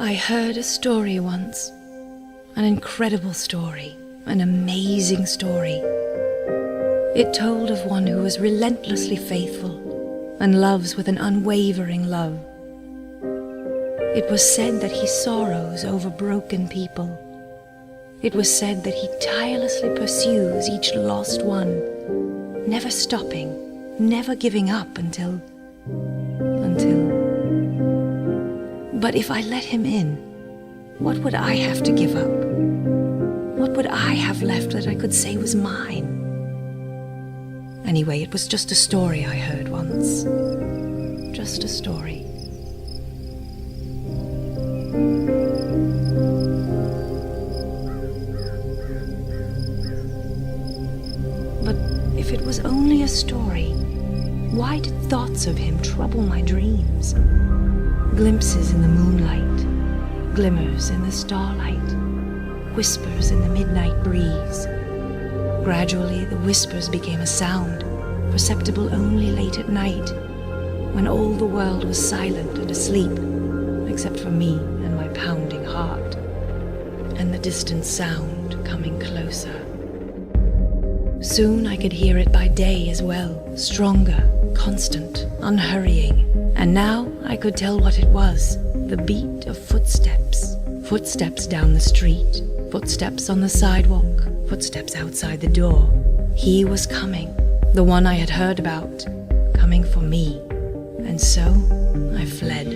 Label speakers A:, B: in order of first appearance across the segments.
A: I heard a story once, an incredible story, an amazing story. It told of one who was relentlessly faithful and loves with an unwavering love. It was said that he sorrows over broken people. It was said that he tirelessly pursues each lost one, never stopping, never giving up until... But if I let him in, what would I have to give up? What would I have left that I could say was mine? Anyway, it was just a story I heard once. Just a story. But if it was only a story, why did thoughts of him trouble my dreams? Glimpses in the moonlight, glimmers in the starlight, whispers in the midnight breeze. Gradually, the whispers became a sound, perceptible only late at night, when all the world was silent and asleep, except for me and my pounding heart, and the distant sound coming closer. Soon I could hear it by day as well, stronger, constant, unhurrying. And now I could tell what it was, the beat of footsteps. Footsteps down the street, footsteps on the sidewalk, footsteps outside the door. He was coming, the one I had heard about, coming for me. And so I fled.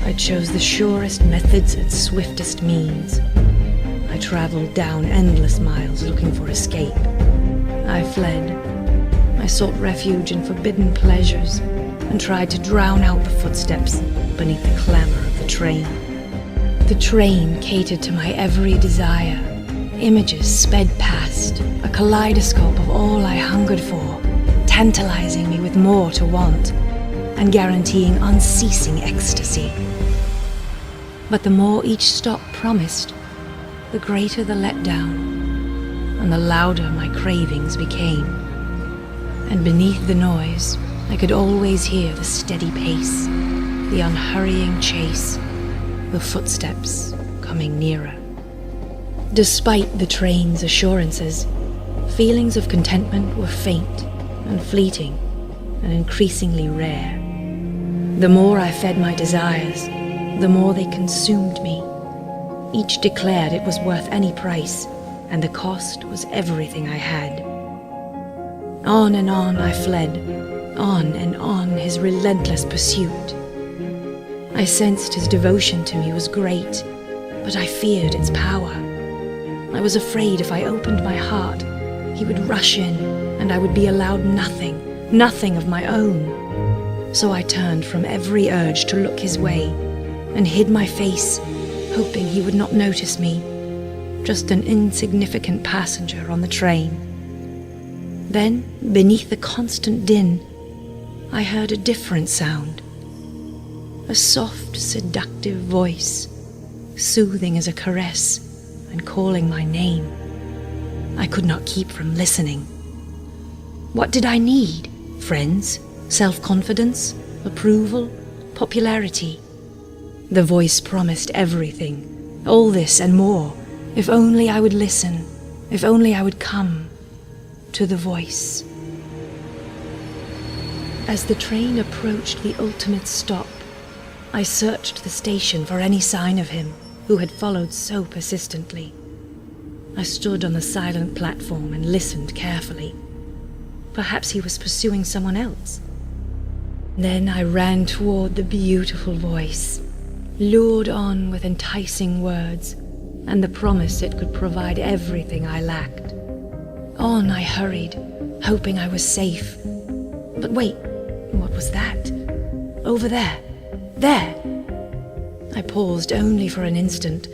A: I chose the surest methods and swiftest means. I traveled down endless miles looking for escape. I fled. I sought refuge in forbidden pleasures and tried to drown out the footsteps beneath the clamor of the train. The train catered to my every desire. Images sped past, a kaleidoscope of all I hungered for, tantalizing me with more to want and guaranteeing unceasing ecstasy. But the more each stop promised, the greater the letdown, and the louder my cravings became. And beneath the noise, I could always hear the steady pace, the unhurrying chase, the footsteps coming nearer. Despite the train's assurances, feelings of contentment were faint and fleeting and increasingly rare. The more I fed my desires, the more they consumed me. Each declared it was worth any price, and the cost was everything I had. On and on I fled, on and on his relentless pursuit. I sensed his devotion to me was great, but I feared its power. I was afraid if I opened my heart, he would rush in and I would be allowed nothing of my own. So I turned from every urge to look his way and hid my face, hoping he would not notice me, just an insignificant passenger on the train. Then, beneath the constant din, I heard a different sound. A soft, seductive voice, soothing as a caress and calling my name. I could not keep from listening. What did I need? Friends? Self-confidence? Approval? Popularity? The voice promised everything, all this and more, if only I would listen, if only I would come to the voice. As the train approached the ultimate stop, I searched the station for any sign of him who had followed so persistently. I stood on the silent platform and listened carefully. Perhaps he was pursuing someone else. Then I ran toward the beautiful voice, lured on with enticing words and the promise it could provide everything I lacked. On I hurried, hoping I was safe. But wait, what was that? Over there. There! I paused only for an instant.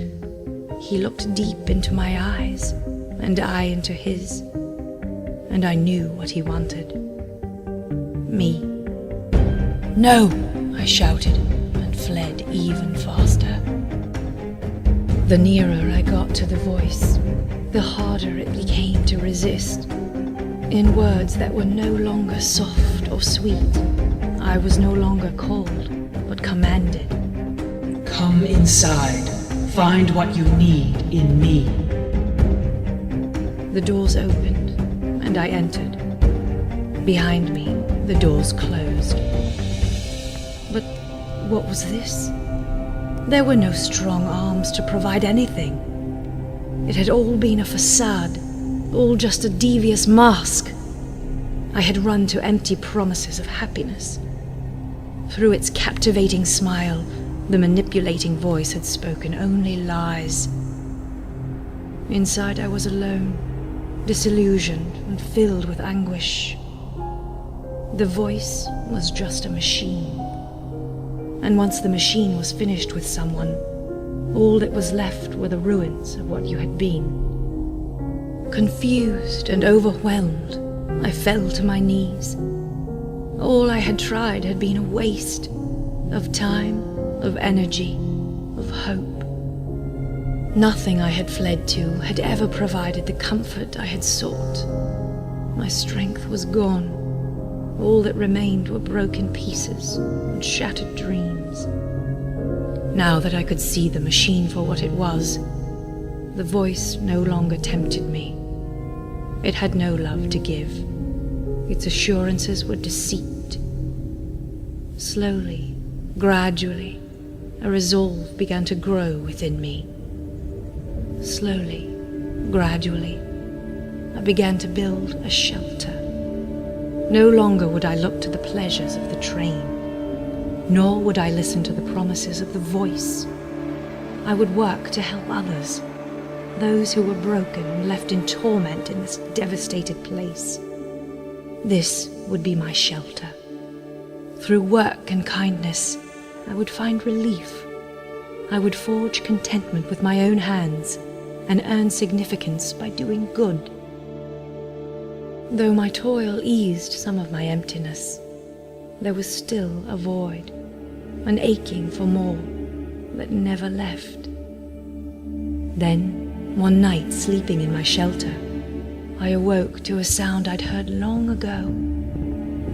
A: He looked deep into my eyes, and I into his, and I knew what he wanted. Me. No! I shouted, and fled even faster. The nearer I got to the voice, the harder it became to resist. In words that were no longer soft or sweet, I was no longer called, but commanded.
B: Come inside. Find what you need in me.
A: The doors opened, and I entered. Behind me, the doors closed. But what was this? There were no strong arms to provide anything. It had all been a facade, all just a devious mask. I had run to empty promises of happiness. Through its captivating smile, the manipulating voice had spoken only lies. Inside I was alone, disillusioned and filled with anguish. The voice was just a machine. And once the machine was finished with someone, all that was left were the ruins of what you had been. Confused and overwhelmed, I fell to my knees. All I had tried had been a waste of time, of energy, of hope. Nothing I had fled to had ever provided the comfort I had sought. My strength was gone. All that remained were broken pieces and shattered dreams. Now that I could see the machine for what it was, the voice no longer tempted me. It had no love to give. Its assurances were deceit. Slowly, gradually, a resolve began to grow within me. Slowly, gradually, I began to build a shelter. No longer would I look to the pleasures of the train, nor would I listen to the promises of the voice. I would work to help others, those who were broken and left in torment in this devastated place. This would be my shelter. Through work and kindness, I would find relief. I would forge contentment with my own hands and earn significance by doing good. Though my toil eased some of my emptiness, there was still a void, an aching for more that never left. Then, one night sleeping in my shelter, I awoke to a sound I'd heard long ago.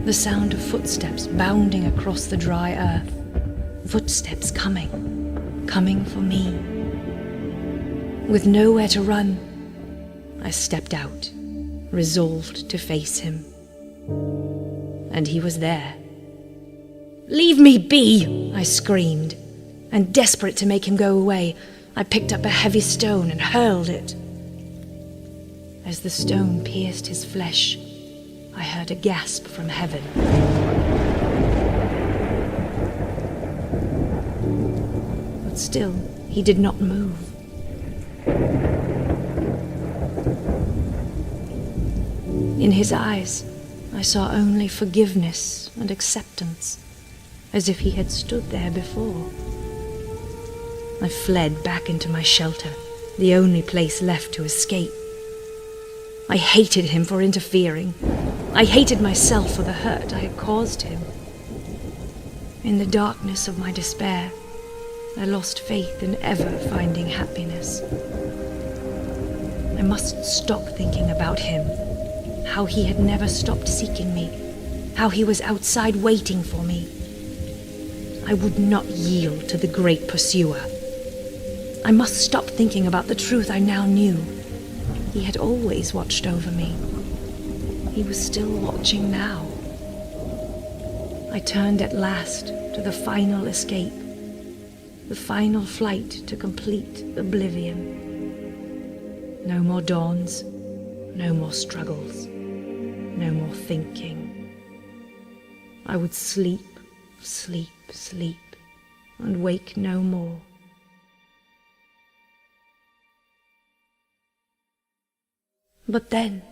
A: The sound of footsteps bounding across the dry earth. Footsteps coming for me. With nowhere to run, I stepped out, resolved to face him. And he was there. "Leave me be!" I screamed, and desperate to make him go away, I picked up a heavy stone and hurled it. As the stone pierced his flesh, I heard a gasp from heaven. But still, he did not move. In his eyes, I saw only forgiveness and acceptance, as if he had stood there before. I fled back into my shelter, the only place left to escape. I hated him for interfering. I hated myself for the hurt I had caused him. In the darkness of my despair, I lost faith in ever finding happiness. I must stop thinking about him, how he had never stopped seeking me, how he was outside waiting for me. I would not yield to the great pursuer. I must stop thinking about the truth I now knew. He had always watched over me. He was still watching now. I turned at last to the final escape, the final flight to complete oblivion. No more dawns, no more struggles, no more thinking. I would sleep, sleep, sleep, and wake no more. But then,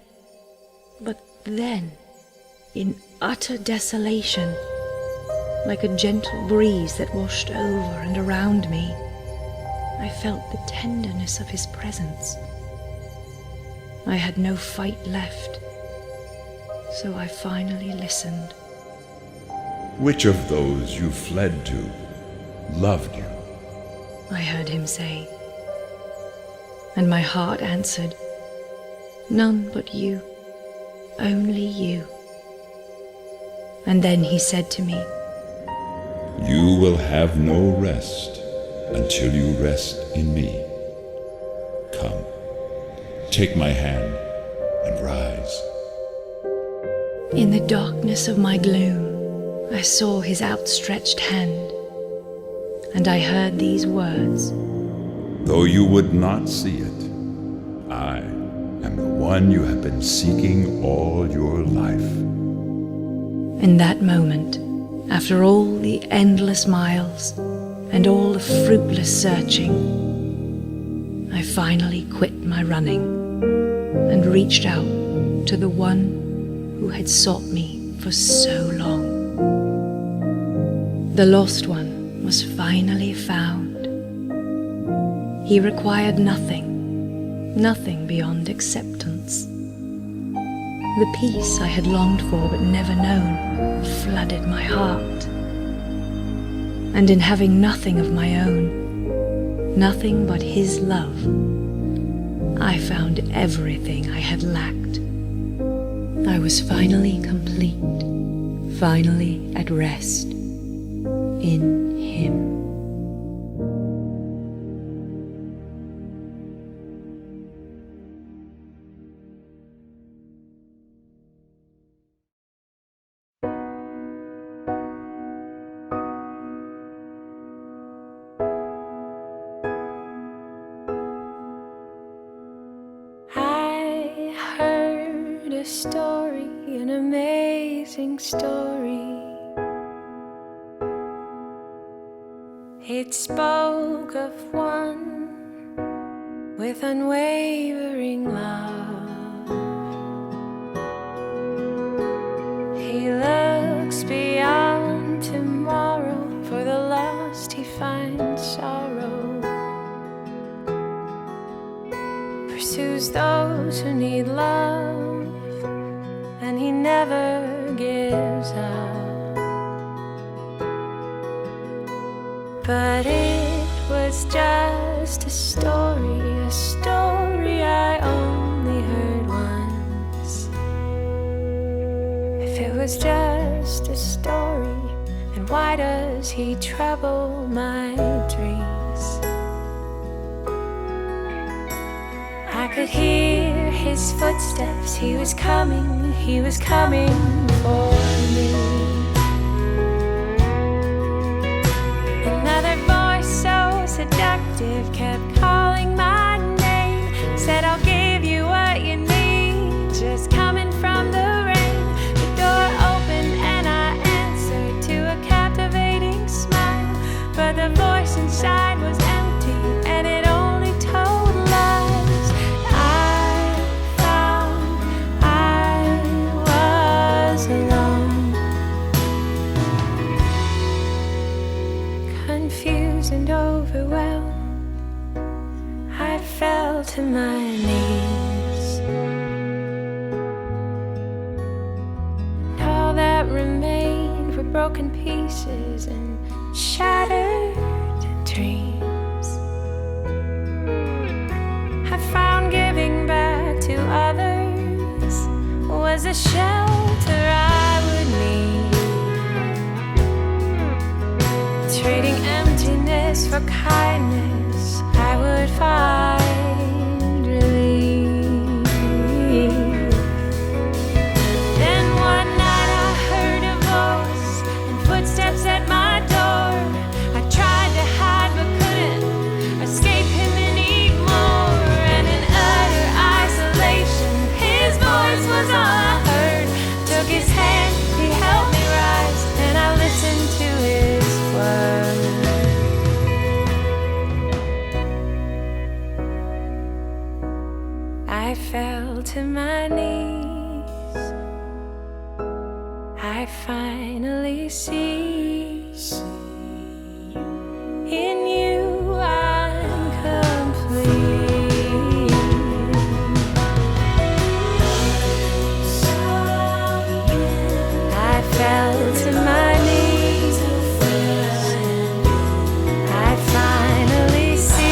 A: in utter desolation, like a gentle breeze that washed over and around me, I felt the tenderness of his presence. I had no fight left, so I finally listened.
C: Which of those you fled to loved you?
A: I heard him say, and my heart answered, "None but you, only you." And then he said to me,
C: You will have no rest until you rest in me. Come, take my hand and rise.
A: In the darkness of my gloom, I saw his outstretched hand, and I heard these words.
C: Though you would not see it, I am the one you have been seeking all your life.
A: In that moment, after all the endless miles and all the fruitless searching, I finally quit my running and reached out to the one who had sought me for so long. The lost one was finally found. He required nothing beyond acceptance. The peace I had longed for but never known flooded my heart. And in having nothing of my own, nothing but his love, I found everything I had lacked. I was finally complete, finally at rest in him.
D: A story, an amazing story. It spoke of one with unwavering love. He looks beyond tomorrow, for the lost he finds sorrow. Pursues those who need love, and he never gives up. But it was just a story I only heard once. If it was just a story, then why does he trouble my dreams? I could hear his footsteps, he was coming for me. Another voice so seductive kept calling my name, said I'll give you what you need, just coming from the rain. The door opened and I answered to a captivating smile, but the voice inside was empty and it only told lies. And overwhelmed, I fell to my knees. And all that remained were broken pieces and shattered dreams. I found giving back to others was a shelter I would need. Trading emptiness for kindness, I would find relief. Then one night I heard a voice and footsteps at my door. I tried to hide but couldn't escape him anymore. And in utter isolation, his voice was all I heard. Took his hand, he helped me rise, and I listened to his words. I fell to my knees. I finally see in you I'm complete. I fell to my knees. I finally see.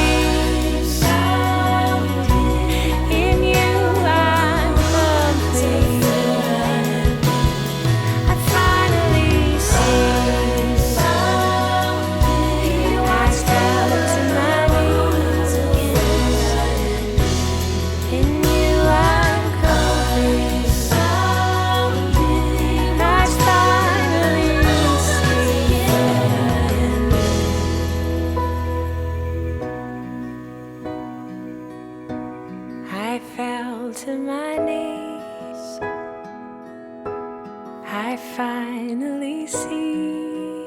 D: finally see.